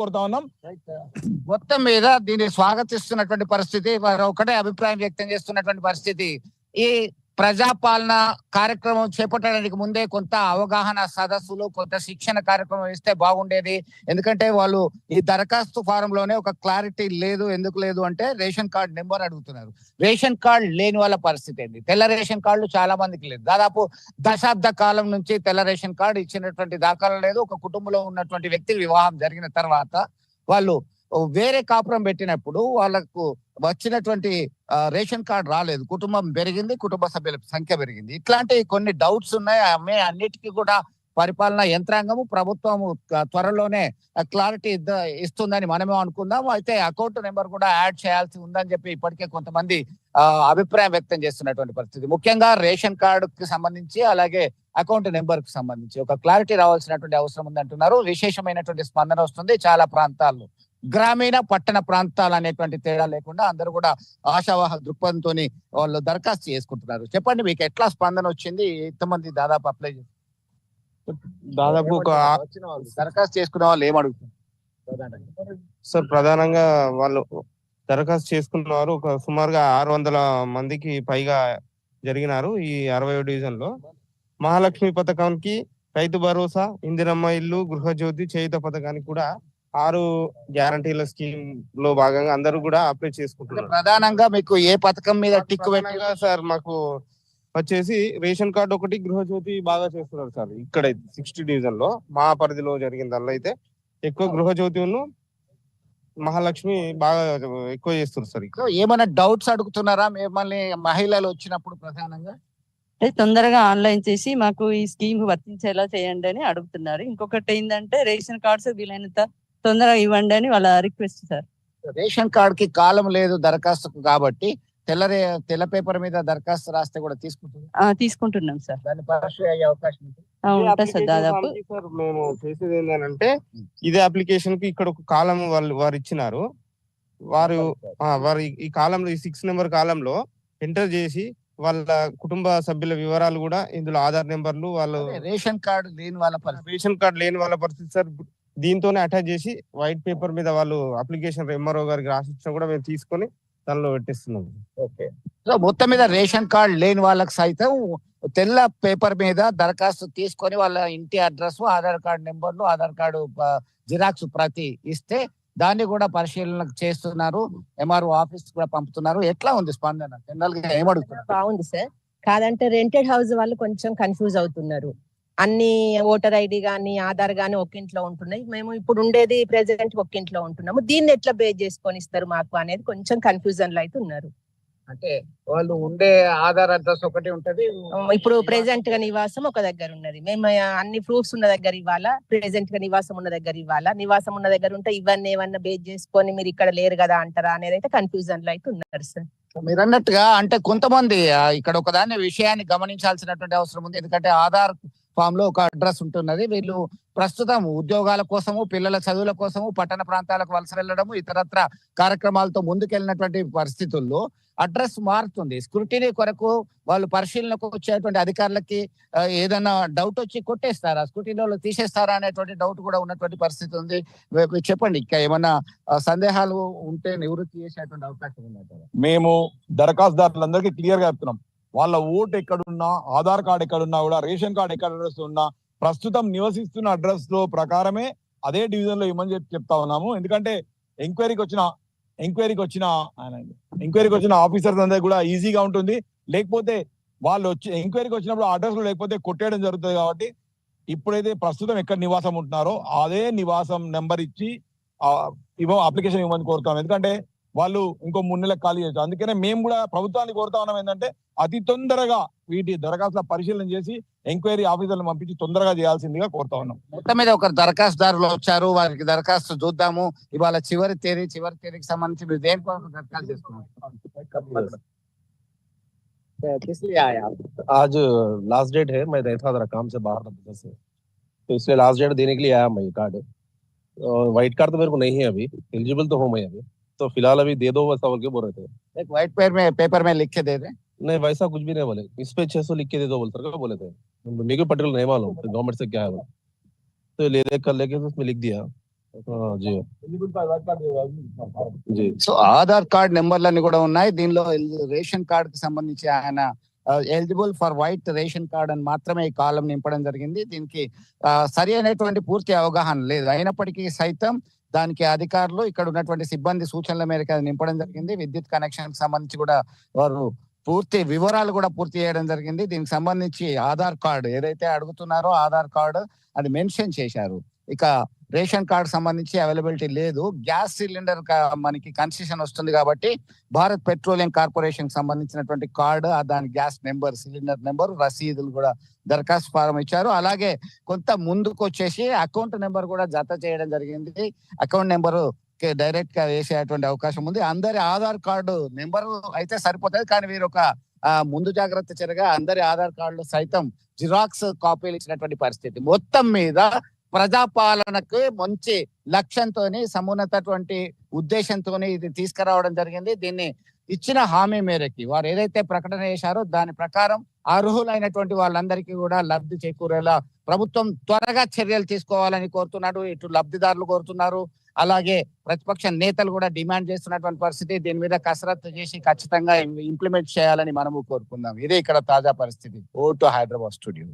కోరుతా ఉన్నాం. మొత్తం మీద దీన్ని స్వాగతిస్తున్నటువంటి పరిస్థితి, వారు ఒకటే అభిప్రాయం వ్యక్తం చేస్తున్నటువంటి పరిస్థితి. ఈ ప్రజాపాలన కార్యక్రమం చేపట్టడానికి ముందే కొంత అవగాహన సదస్సులు, కొంత శిక్షణ కార్యక్రమం ఇస్తే బాగుండేది. ఎందుకంటే వాళ్ళు ఈ దరఖాస్తు ఫారం లోనే ఒక క్లారిటీ లేదు. ఎందుకు లేదు అంటే రేషన్ కార్డు నెంబర్ అడుగుతున్నారు. రేషన్ కార్డు లేని వాళ్ళ పరిస్థితి ఏంటి? తెల్ల రేషన్ కార్డులు చాలా మందికి లేదు. దాదాపు దశాబ్ద కాలం నుంచి తెల్ల రేషన్ కార్డు ఇచ్చినటువంటి దాఖలు లేదు. ఒక కుటుంబంలో ఉన్నటువంటి వ్యక్తి వివాహం జరిగిన తర్వాత వాళ్ళు వేరే కాపురం పెట్టినప్పుడు వాళ్ళకు వచ్చినటువంటి రేషన్ కార్డు రాలేదు. కుటుంబం పెరిగింది, కుటుంబ సభ్యుల సంఖ్య పెరిగింది. ఇట్లాంటి కొన్ని డౌట్స్ ఉన్నాయి. అన్నిటికీ కూడా పరిపాలనా యంత్రాంగము, ప్రభుత్వము త్వరలోనే క్లారిటీ ఇస్తుందని మనమే అనుకుందాం. అయితే అకౌంట్ నెంబర్ కూడా యాడ్ చేయాల్సి ఉందని చెప్పి ఇప్పటికే కొంతమంది అభిప్రాయం వ్యక్తం చేస్తున్నటువంటి పరిస్థితి. ముఖ్యంగా రేషన్ కార్డుకి సంబంధించి, అలాగే అకౌంట్ నెంబర్ కి సంబంధించి ఒక క్లారిటీ రావాల్సినటువంటి అవసరం ఉంది అంటున్నారు. విశేషమైనటువంటి స్పందన వస్తుంది. చాలా ప్రాంతాల్లో గ్రామీణ పట్టణ ప్రాంతాలు అనేటువంటి తేడా లేకుండా అందరూ కూడా ఆశావాహ దృక్పథంతో వాళ్ళు దరఖాస్తు చేసుకుంటున్నారు. చెప్పండి, మీకు ఎట్లా స్పందన వచ్చింది? ఎంతమంది దాదాపు అప్లై చేస్తారు? దాదాపు ఒక దరఖాస్తు చేసుకున్న వాళ్ళు ఏమడుగుతున్నారు సార్? ప్రధానంగా వాళ్ళు దరఖాస్తు చేసుకున్న వారు ఒక సుమారుగా 600 మందికి పైగా జరిగినారు ఈ 60 డివిజన్ లో. మహాలక్ష్మి పథకానికి, రైతు భరోసా, ఇందిరమ్మ ఇల్లు, గృహజ్యోతి, చేయుత పథకానికి కూడా 6 గ్యారంటీల స్కీమ్ లో భాగంగా అందరూ కూడా అప్లై చేసుకుంటున్నారు. ప్రధానంగా మీకు ఏ పథకం మీద టిక్ పెట్టగా సార్? మాకు వచ్చేసి రేషన్ కార్డు ఒకటి, గృహజ్యోతి బాగా చేస్తున్నారు సార్. ఇక్కడ 60 డివిజన్ లో మా పరిధిలో జరిగిన దానిలో అయితే ఎక్కువ గృహజ్యోతి మహాలక్ష్మి బాగా ఎక్కువ చేస్తున్నారు సార్. ఏమైనా డౌట్స్ అడుగుతున్నారా మిమ్మల్ని మహిళలు వచ్చినప్పుడు? ప్రధానంగా తొందరగా ఆన్లైన్ చేసి మాకు ఈ స్కీమ్ వర్తించేలా చేయండి అని అడుగుతున్నారు. ఇంకొకటి ఏంటంటే రేషన్ కార్డ్స్ వీలైనంత తొందరగా ఇవ్వండి అని వాళ్ళ రిక్వెస్ట్ సార్. రేషన్ కార్డ్ కి కాలం లేదు దరఖాస్తుకు, కాబట్టి తెల్ల పేపర్ మీద దరఖాస్తు రాస్తే కూడా తీసుకుంటున్నాం సార్. దాన్ని పరిశీలి అయ్యే అవకాశం ఉంటుంది సార్. దాదాపు మేము చేసేది ఏంటంటే, ఇదే అప్లికేషన్ కి ఇక్కడ ఒక కాలం వారు ఇచ్చినారు. వారు ఈ కాలంలో, ఈ 6 నెంబర్ కాలంలో ఎంటర్ చేసి వాళ్ళ కుటుంబ సభ్యుల వివరాలు కూడా ఇందులో, ఆధార్ నెంబర్లు, వాళ్ళు రేషన్ కార్డు లేని వాళ్ళ పరిస్థితి సార్ దీంతోనే అటాచ్ చేసి వైట్ పేపర్ మీద వాళ్ళు అప్లికేషన్ ఎంఆర్ఓ గారికి రాసిచ్చినా కూడా మేము తీసుకొని దానిలో పెట్టిస్తున్నాం. ఓకే. సో మొత్తం మీద రేషన్ కార్డు లేని వాళ్ళకి సైతం తెల్ల పేపర్ మీద దరఖాస్తు తీసుకొని వాళ్ళ ఇంటి అడ్రస్, ఆధార్ కార్డు నెంబర్లు, ఆధార్ కార్డు జిరాక్స్ ప్రతి ఇస్తే దాన్ని కూడా పరిశీలన చేస్తున్నారు. ఎంఆర్ఓ ఆఫీస్ కూడా పంపుతున్నారు. ఎట్లా ఉంది స్పందన? జనరల్ గా ఏమడుగుతున్నారు? బాగుంది సార్. కాదంటే రెంటెడ్ హౌస్ వాళ్ళు కొంచెం కన్ఫ్యూజ్ అవుతున్నారు. అన్ని ఓటర్ ఐడి గానీ, ఆధార్ గానీ ఒక్కింట్లో ఉంటున్నాయి. మేము ఇప్పుడు ఉండేది ప్రెసిడెంట్ ఒక్కింట్లో ఉంటున్నాము. దీన్ని ఎట్లా బేస్ చేసుకొని ఇస్తారు మాకు అనేది కొంచెం కన్ఫ్యూజన్ లో అయితే ఉన్నారు. అంటే వాళ్ళు ఉండే ఆధార్ అడ్రస్ ఒకటి ఉంటది. ఇప్పుడు ప్రెసెంట్ గా నివాసం ఒక దగ్గర ఉన్నది. మేము అన్ని ప్రూఫ్స్ ఉన్న దగ్గర ఇవ్వాలా, ప్రెసెంట్ గా నివాసం ఉన్న దగ్గర ఇవ్వాలా? నివాసం ఉన్న దగ్గర ఉంటే ఇవన్నీ ఏమన్నా బేస్ చేసుకొని మీరు ఇక్కడ లేరు కదా అంటారా అనేది అయితే కన్ఫ్యూజన్ లో అయితే ఉన్నారు సార్. మీరు అన్నట్టుగా అంటే కొంతమంది ఇక్కడ ఒకదాన్ని విషయాన్ని గమనించాల్సినటువంటి అవసరం ఉంది. ఎందుకంటే ఆధార్ ఫామ్ లో ఒక అడ్రస్ ఉంటున్నది. వీళ్ళు ప్రస్తుతం ఉద్యోగాల కోసము, పిల్లల చదువుల కోసము పట్టణ ప్రాంతాలకు వలస వెళ్ళడము, ఇతరత్ర కార్యక్రమాలతో ముందుకెళ్ళినటువంటి పరిస్థితుల్లో అడ్రస్ మారుతుంది. స్క్రూటినీ కొరకు వాళ్ళు పరిశీలనకు వచ్చేటువంటి అధికారులకి ఏదైనా డౌట్ వచ్చి కొట్టేస్తారా, స్క్రూటినీలో తీసేస్తారా అనేటువంటి డౌట్ కూడా ఉన్నటువంటి పరిస్థితి ఉంది. చెప్పండి, ఇంకా ఏమన్నా సందేహాలు ఉంటే నివృత్తి చేసేటువంటి అవకాశం ఉందంటారా? మేము దరఖాస్తుదారులందరికీ క్లియర్ గా చెప్తున్నాం, వాళ్ళ ఓటు ఎక్కడున్నా, ఆధార్ కార్డు ఎక్కడున్నా కూడా, రేషన్ కార్డు ఎక్కడ అడ్రస్ ఉన్నా ప్రస్తుతం నివసిస్తున్న అడ్రస్ లో ప్రకారమే అదే డివిజన్ లో ఇవ్వమని చెప్తా ఉన్నాము. ఎందుకంటే ఎంక్వైరీకి వచ్చిన ఆఫీసర్స్ అందరికి కూడా ఈజీగా ఉంటుంది. లేకపోతే వాళ్ళు వచ్చి ఎంక్వైరీకి వచ్చినప్పుడు అడ్రస్ లో లేకపోతే కొట్టేయడం జరుగుతుంది. కాబట్టి ఇప్పుడైతే ప్రస్తుతం ఎక్కడ నివాసం ఉంటున్నారో అదే నివాసం నెంబర్ ఇచ్చి అప్లికేషన్ ఇవ్వమని కోరుతాం. ఎందుకంటే వాళ్ళు ఇంకో 3 నెలలకు ఖాళీ చేయొచ్చు. అందుకనే మేము కూడా ప్రభుత్వాన్ని కోరుతా ఉన్నాం ఏంటంటే అతి తొందరగా వీటి దరఖాస్తుల పరిశీలన చేసి ఎంక్వైరీ ఆఫీసర్లను పంపించి తొందరగా చేయాల్సిందిగా కోరుతా ఉన్నాం. మొత్తం మీద ఒక దరఖాస్తుదారులు వచ్చారు, వారికి దరఖాస్తు చూద్దాము. ఇవాళ చివరి తేదీకి సంబంధించి మీరు దేని కోసం దరఖాస్తు చేసుకున్నారు? आज लास्ट डेट है, मैं रहता था काम से बाहर था से, तो इसलिए लास्ट डेट देने के लिए आया मैं कार्ड। व्हाइट कार्ड तो मेरे को नहीं है अभी, एलिजिबल तो हूँ मैं अभी, तो फिलहाल अभी दे दो वैसा बोल के बोल रहे थे। एक व्हाइट पेपर में लिख के दे दे? नहीं वैसा कुछ भी नहीं बोले, इस पे 600 लिख के दे दो बोल सर बोले थे। मेरे को पर्टिकुलर नहीं मालूम गवर्नमेंट से क्या है वो, तो ले कर लेके उसमें लिख दिया। जी जी సో ఆధార్ కార్డ్ నెంబర్లన్నీ కూడా ఉన్నాయి దీనిలో. రేషన్ కార్డ్ కి సంబంధించి ఆయన eligible for white ration card అని మాత్రమే ఈ కాలం నింపడం జరిగింది. దీనికి సరి అయినటువంటి పూర్తి అవగాహన లేదు. అయినప్పటికీ సైతం దానికి అధికారులు ఇక్కడ ఉన్నటువంటి సిబ్బంది సూచనల మేరకు అది నింపడం జరిగింది. విద్యుత్ కనెక్షన్ కి సంబంధించి కూడా వారు పూర్తి వివరాలు కూడా పూర్తి చేయడం జరిగింది. దీనికి సంబంధించి ఆధార్ కార్డు ఏదైతే అడుగుతున్నారో ఆధార్ కార్డు అది మెన్షన్ చేశారు. ఇక రేషన్ కార్డు సంబంధించి అవైలబిలిటీ లేదు. గ్యాస్ సిలిండర్ మనకి కన్సెషన్ వస్తుంది కాబట్టి భారత్ పెట్రోలియం కార్పొరేషన్ సంబంధించినటువంటి కార్డు, దాని గ్యాస్ నెంబర్, సిలిండర్ నెంబర్, రసీదులు కూడా దరఖాస్తు ఫారం ఇచ్చారు. అలాగే కొంత ముందుకు వచ్చేసి అకౌంట్ నెంబర్ కూడా జత చేయడం జరిగింది. అకౌంట్ నెంబరు డైరెక్ట్ గా వేసేటువంటి అవకాశం ఉంది. అందరి ఆధార్ కార్డు నెంబరు అయితే సరిపోతుంది, కానీ వీరు ఒక ముందు జాగ్రత్త చర్యగా అందరి ఆధార్ కార్డులు సైతం జిరాక్స్ కాపీలు ఇచ్చినటువంటి పరిస్థితి. మొత్తం మీద ప్రజాపాలనకు మంచి లక్ష్యంతో, సమున్నతటువంటి ఉద్దేశంతో ఇది తీసుకురావడం జరిగింది. దీన్ని ఇచ్చిన హామీ మేరకి వారు ఏదైతే ప్రకటన చేశారో దాని ప్రకారం అర్హులైనటువంటి వాళ్ళందరికీ కూడా లబ్ధి చేకూరేలా ప్రభుత్వం త్వరగా చర్యలు తీసుకోవాలని కోరుతున్నాడు. ఇటు లబ్ధిదారులు కోరుతున్నారు, అలాగే ప్రతిపక్ష నేతలు కూడా డిమాండ్ చేస్తున్నటువంటి పరిస్థితి. దీని మీద కసరత్తు చేసి ఖచ్చితంగా ఇంప్లిమెంట్ చేయాలని మనము కోరుకుందాం. ఇదే ఇక్కడ తాజా పరిస్థితి. ఓ టు హైదరాబాద్ స్టూడియో.